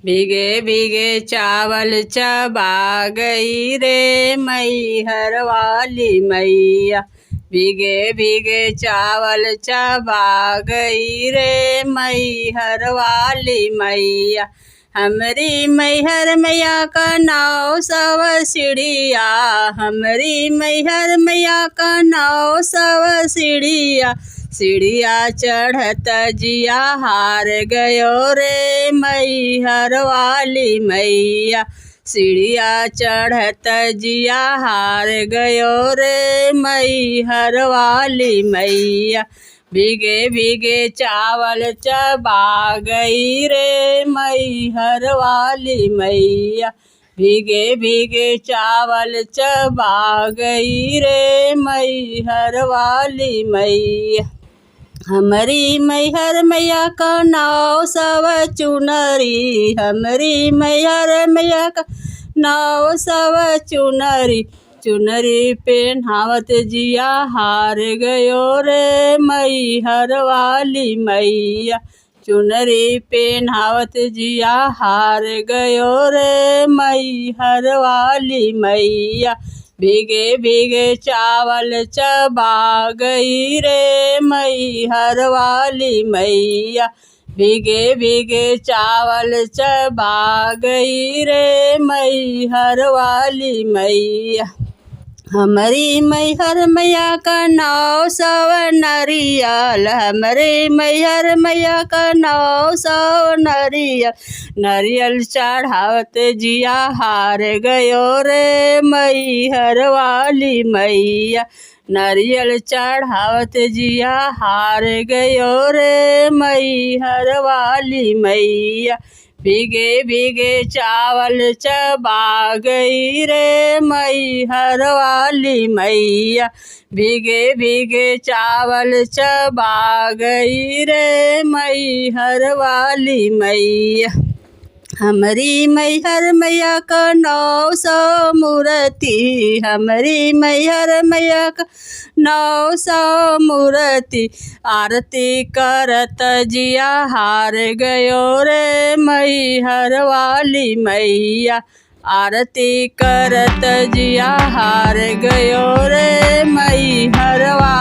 भीगे भीगे चावल चबा गई रे मैहर वाली मैया। भीगे भीगे चावल चबा गई रे मैहर वाली मैया। हमरी मैहर मैया का 900 सीढ़िया। हमरी मैहर मैया का 900 सीढ़िया। सीढ़िया चढ़त जिया हार गयो रे मैहर वाली मैया। सीढ़िया चढ़त जिया हार गयो रे मैहर वाली मैया। भीगे भीगे चावल चबा गई रे मैहर वाली मैया। भीगे भीगे चावल चबा गई रे मैहर वाली मैया। हमरी मैहर मैया का 900 चुनरी। हमरी मैहर मैया का 900 चुनरी। चुनरी पेन्हावत जिया हार गयो रे मैहर वाली मैया। चुनरी पेन्हावत जिया हार गयो रे मैहर वाली मैया। भीगे भीगे चावल चबा गई रे मैहर वाली मैया। भीगे भीगे चावल चबा गई रे मैहर वाली मैया। हमरी मैहर मैया का 900 नरियल। हमरी मैहर मैया का 900 नरियल। नरियल चढ़ावत जिया हार गयो रे मैहर वाली मैया। नरियल चढ़ावत जिया हार गयो रे मैहर वाली मैया। भीगे भीगे चावल चबा गई रे मैहर वाली मैया। भीगे भीगे चावल चबा गई रे मैहर वाली मैया। हमरी मैहर मैया का 900 मूर्ति। हमरी मैहर मैया का 900 मूर्ति। आरती करत जिया हार गयो रे मैहर वाली मैया। आरती करत जिया हार गयो रे मैहर वाली